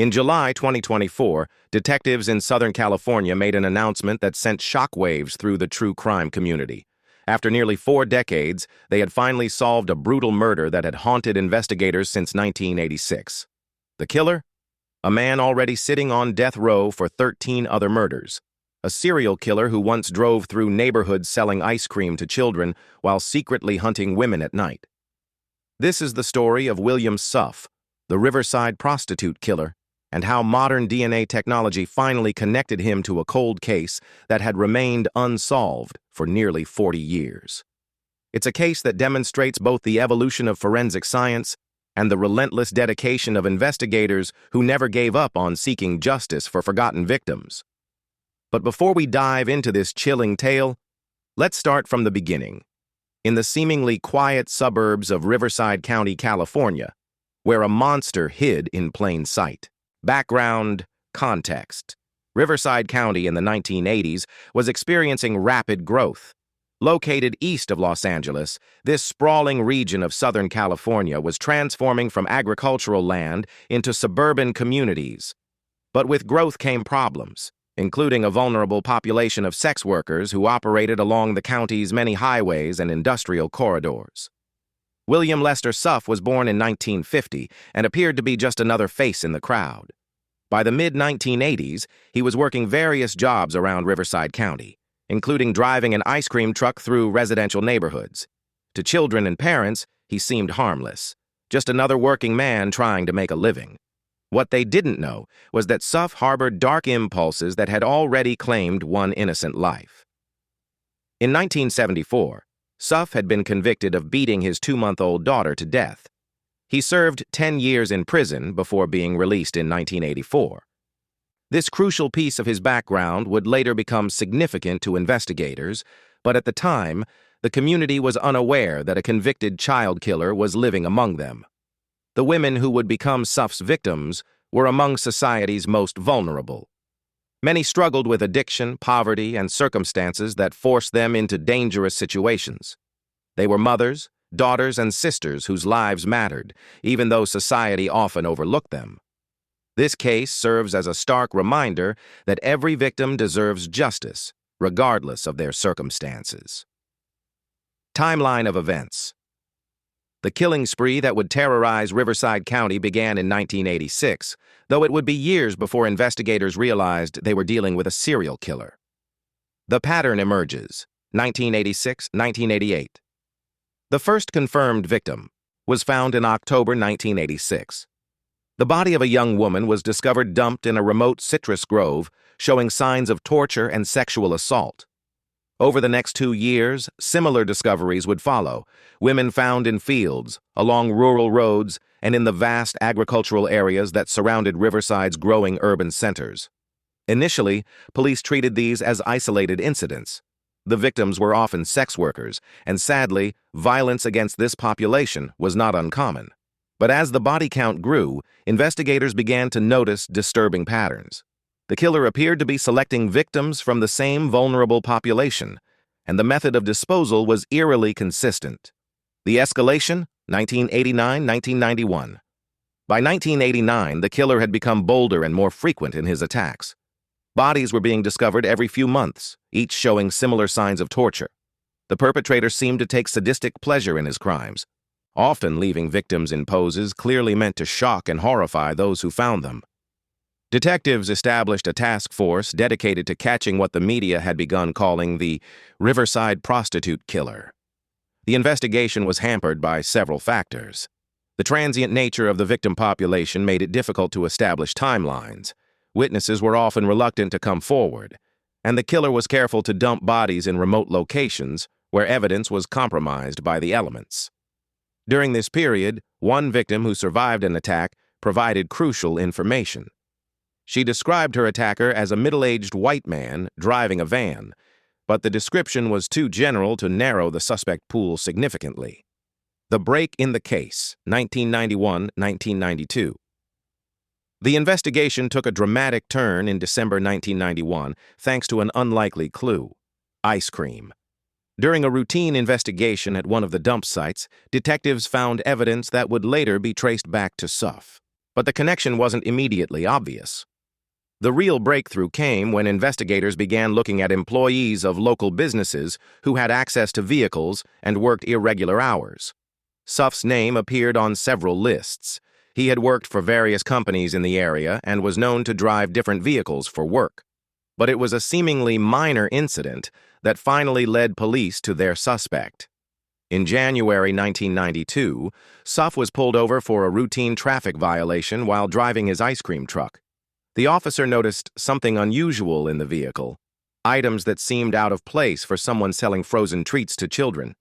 In July 2024, detectives in Southern California made an announcement that sent shockwaves through the true crime community. After nearly 4 decades, they had finally solved a brutal murder that had haunted investigators since 1986. The killer? A man already sitting on death row for 13 other murders. A serial killer who once drove through neighborhoods selling ice cream to children while secretly hunting women at night. This is the story of William Suff, the Riverside Prostitute Killer, and how modern DNA technology finally connected him to a cold case that had remained unsolved for nearly 40 years. It's a case that demonstrates both the evolution of forensic science and the relentless dedication of investigators who never gave up on seeking justice for forgotten victims. But before we dive into this chilling tale, let's start from the beginning. In the seemingly quiet suburbs of Riverside County, California, where a monster hid in plain sight. Background, context. Riverside County in the 1980s was experiencing rapid growth. Located east of Los Angeles, this sprawling region of Southern California was transforming from agricultural land into suburban communities. But with growth came problems, including a vulnerable population of sex workers who operated along the county's many highways and industrial corridors. William Lester Suff was born in 1950 and appeared to be just another face in the crowd. By the mid-1980s, he was working various jobs around Riverside County, including driving an ice cream truck through residential neighborhoods. To children and parents, he seemed harmless, just another working man trying to make a living. What they didn't know was that Suff harbored dark impulses that had already claimed one innocent life. In 1974, Suff had been convicted of beating his 2-month-old daughter to death. He served 10 years in prison before being released in 1984. This crucial piece of his background would later become significant to investigators, but at the time, the community was unaware that a convicted child killer was living among them. The women who would become Suff's victims were among society's most vulnerable. Many struggled with addiction, poverty, and circumstances that forced them into dangerous situations. They were mothers, daughters, and sisters whose lives mattered, even though society often overlooked them. This case serves as a stark reminder that every victim deserves justice, regardless of their circumstances. Timeline of events. The killing spree that would terrorize Riverside County began in 1986, though it would be years before investigators realized they were dealing with a serial killer. The pattern emerges, 1986-1988. The first confirmed victim was found in October 1986. The body of a young woman was discovered dumped in a remote citrus grove, showing signs of torture and sexual assault. Over the next 2 years, similar discoveries would follow, women found in fields, along rural roads, and in the vast agricultural areas that surrounded Riverside's growing urban centers. Initially, police treated these as isolated incidents. The victims were often sex workers, and sadly, violence against this population was not uncommon. But as the body count grew, investigators began to notice disturbing patterns. The killer appeared to be selecting victims from the same vulnerable population, and the method of disposal was eerily consistent. The escalation, 1989-1991. By 1989, the killer had become bolder and more frequent in his attacks. Bodies were being discovered every few months, each showing similar signs of torture. The perpetrator seemed to take sadistic pleasure in his crimes, often leaving victims in poses clearly meant to shock and horrify those who found them. Detectives established a task force dedicated to catching what the media had begun calling the Riverside Prostitute Killer. The investigation was hampered by several factors. The transient nature of the victim population made it difficult to establish timelines. Witnesses were often reluctant to come forward, and the killer was careful to dump bodies in remote locations where evidence was compromised by the elements. During this period, one victim who survived an attack provided crucial information. She described her attacker as a middle-aged white man driving a van, but the description was too general to narrow the suspect pool significantly. The break in the case, 1991-1992. The investigation took a dramatic turn in December 1991 thanks to an unlikely clue: ice cream. During a routine investigation at one of the dump sites, detectives found evidence that would later be traced back to Suff. but the connection wasn't immediately obvious. The real breakthrough came when investigators began looking at employees of local businesses who had access to vehicles and worked irregular hours. Suff's name appeared on several lists. He had worked for various companies in the area and was known to drive different vehicles for work. But it was a seemingly minor incident that finally led police to their suspect. In January 1992, Suff was pulled over for a routine traffic violation while driving his ice cream truck. The officer noticed something unusual in the vehicle, items that seemed out of place for someone selling frozen treats to children.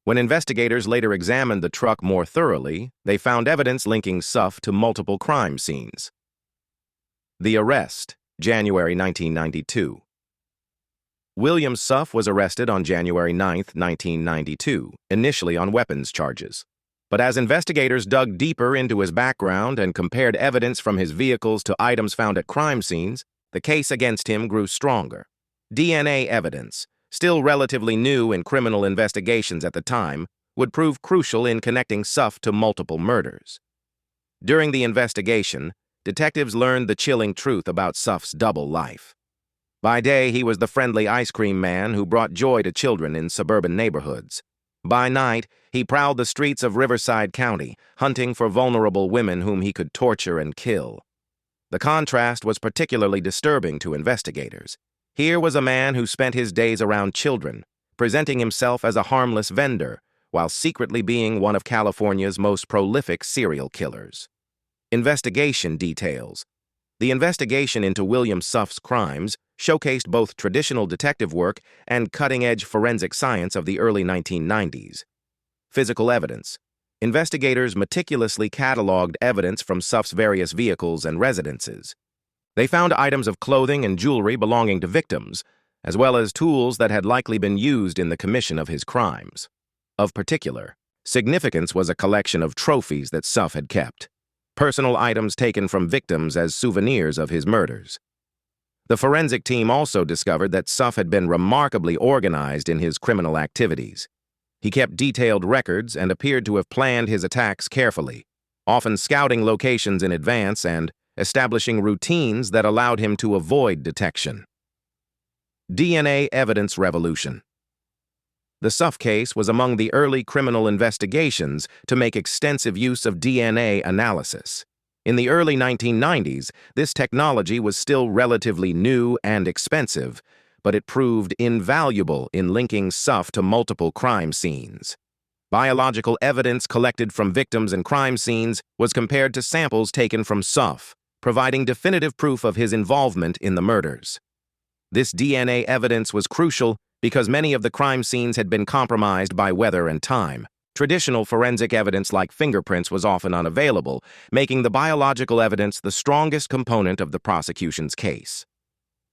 When investigators later examined the truck more thoroughly, they found evidence linking Suff to multiple crime scenes. The arrest, January 1992. William Suff was arrested on January 9, 1992, initially on weapons charges. But as investigators dug deeper into his background and compared evidence from his vehicles to items found at crime scenes, the case against him grew stronger. DNA evidence, still relatively new in criminal investigations at the time, would prove crucial in connecting Suff to multiple murders. During the investigation, detectives learned the chilling truth about Suff's double life. By day, he was the friendly ice cream man who brought joy to children in suburban neighborhoods. By night, he prowled the streets of Riverside County, hunting for vulnerable women whom he could torture and kill. The contrast was particularly disturbing to investigators. Here was a man who spent his days around children, presenting himself as a harmless vendor, while secretly being one of California's most prolific serial killers. Investigation details. The investigation into William Suff's crimes showcased both traditional detective work and cutting-edge forensic science of the early 1990s. Physical evidence. Investigators meticulously cataloged evidence from Suff's various vehicles and residences. They found items of clothing and jewelry belonging to victims, as well as tools that had likely been used in the commission of his crimes. Of particular significance was a collection of trophies that Suff had kept, personal items taken from victims as souvenirs of his murders. The forensic team also discovered that Suff had been remarkably organized in his criminal activities. He kept detailed records and appeared to have planned his attacks carefully, often scouting locations in advance and establishing routines that allowed him to avoid detection. DNA evidence revolution. The Suff case was among the early criminal investigations to make extensive use of DNA analysis. In the early 1990s, this technology was still relatively new and expensive, but it proved invaluable in linking Suff to multiple crime scenes. Biological evidence collected from victims and crime scenes was compared to samples taken from Suff, providing definitive proof of his involvement in the murders. This DNA evidence was crucial because many of the crime scenes had been compromised by weather and time. Traditional forensic evidence like fingerprints was often unavailable, making the biological evidence the strongest component of the prosecution's case.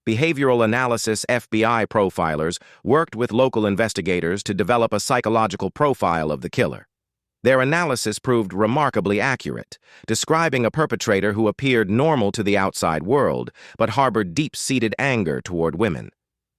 Behavioral analysis FBI profilers worked with local investigators to develop a psychological profile of the killer. Their analysis proved remarkably accurate, describing a perpetrator who appeared normal to the outside world, but harbored deep-seated anger toward women.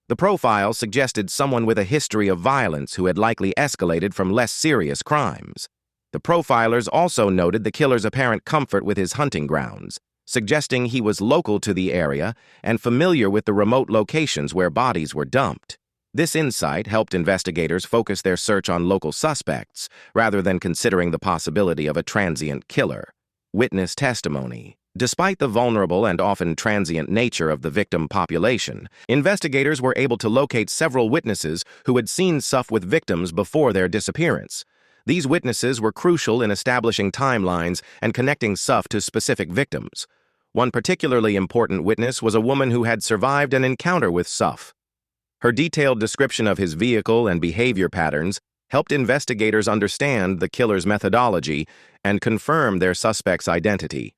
The profile suggested someone with a history of violence who had likely escalated from less serious crimes. The profilers also noted the killer's apparent comfort with his hunting grounds, suggesting he was local to the area and familiar with the remote locations where bodies were dumped. This insight helped investigators focus their search on local suspects rather than considering the possibility of a transient killer. Witness testimony. Despite the vulnerable and often transient nature of the victim population, investigators were able to locate several witnesses who had seen Suff with victims before their disappearance. These witnesses were crucial in establishing timelines and connecting Suff to specific victims. One particularly important witness was a woman who had survived an encounter with Suff. Her detailed description of his vehicle and behavior patterns helped investigators understand the killer's methodology and confirm their suspect's identity.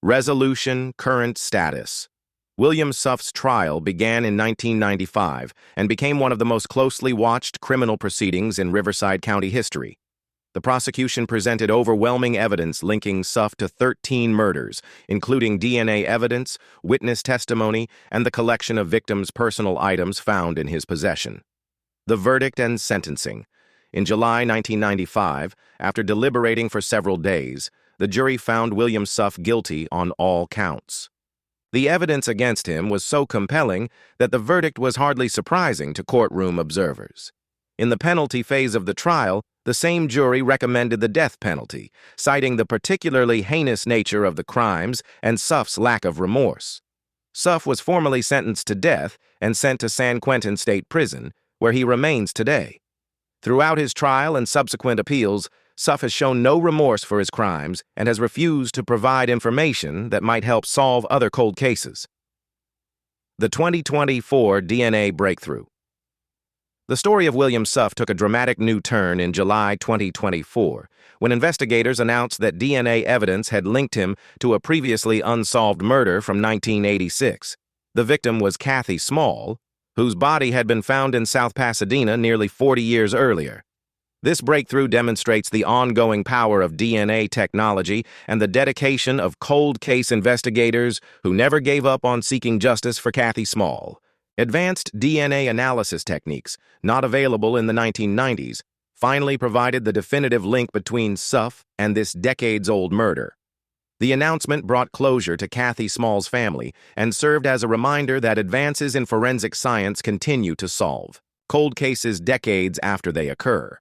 Resolution, current status. William Suff's trial began in 1995 and became one of the most closely watched criminal proceedings in Riverside County history. The prosecution presented overwhelming evidence linking Suff to 13 murders, including DNA evidence, witness testimony, and the collection of victims' personal items found in his possession. The verdict and sentencing. In July 1995, after deliberating for several days, the jury found William Suff guilty on all counts. The evidence against him was so compelling that the verdict was hardly surprising to courtroom observers. In the penalty phase of the trial, the same jury recommended the death penalty, citing the particularly heinous nature of the crimes and Suff's lack of remorse. Suff was formally sentenced to death and sent to San Quentin State Prison, where he remains today. Throughout his trial and subsequent appeals, Suff has shown no remorse for his crimes and has refused to provide information that might help solve other cold cases. The 2024 DNA breakthrough. The story of William Suff took a dramatic new turn in July 2024, when investigators announced that DNA evidence had linked him to a previously unsolved murder from 1986. The victim was Kathy Small, whose body had been found in South Pasadena nearly 40 years earlier. This breakthrough demonstrates the ongoing power of DNA technology and the dedication of cold case investigators who never gave up on seeking justice for Kathy Small. Advanced DNA analysis techniques, not available in the 1990s, finally provided the definitive link between Suff and this decades-old murder. The announcement brought closure to Kathy Small's family and served as a reminder that advances in forensic science continue to solve cold cases decades after they occur.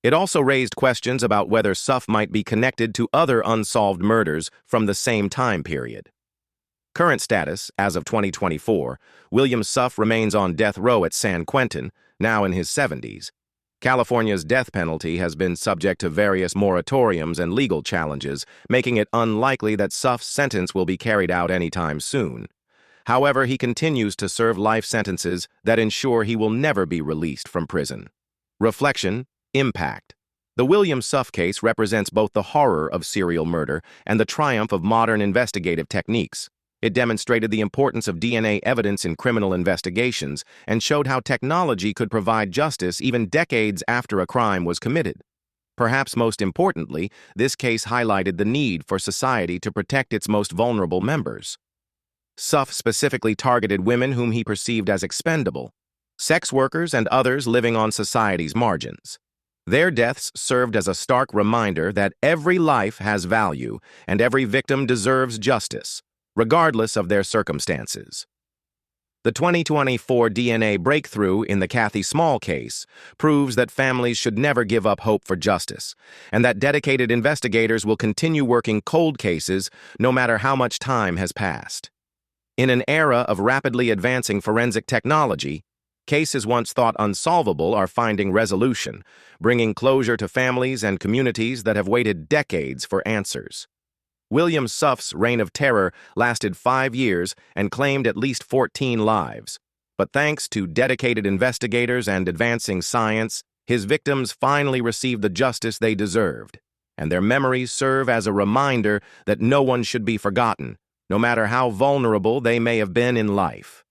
It also raised questions about whether Suff might be connected to other unsolved murders from the same time period. Current status, as of 2024, William Suff remains on death row at San Quentin, now in his 70s. California's death penalty has been subject to various moratoriums and legal challenges, making it unlikely that Suff's sentence will be carried out anytime soon. However, he continues to serve life sentences that ensure he will never be released from prison. Reflection. Impact. The William Suff case represents both the horror of serial murder and the triumph of modern investigative techniques. It demonstrated the importance of DNA evidence in criminal investigations and showed how technology could provide justice even decades after a crime was committed. Perhaps most importantly, this case highlighted the need for society to protect its most vulnerable members. Suff specifically targeted women whom he perceived as expendable, sex workers and others living on society's margins. Their deaths served as a stark reminder that every life has value and every victim deserves justice, regardless of their circumstances. The 2024 DNA breakthrough in the Kathy Small case proves that families should never give up hope for justice, and that dedicated investigators will continue working cold cases no matter how much time has passed. In an era of rapidly advancing forensic technology, cases once thought unsolvable are finding resolution, bringing closure to families and communities that have waited decades for answers. William Suff's reign of terror lasted 5 years and claimed at least 14 lives. But thanks to dedicated investigators and advancing science, his victims finally received the justice they deserved, and their memories serve as a reminder that no one should be forgotten, no matter how vulnerable they may have been in life.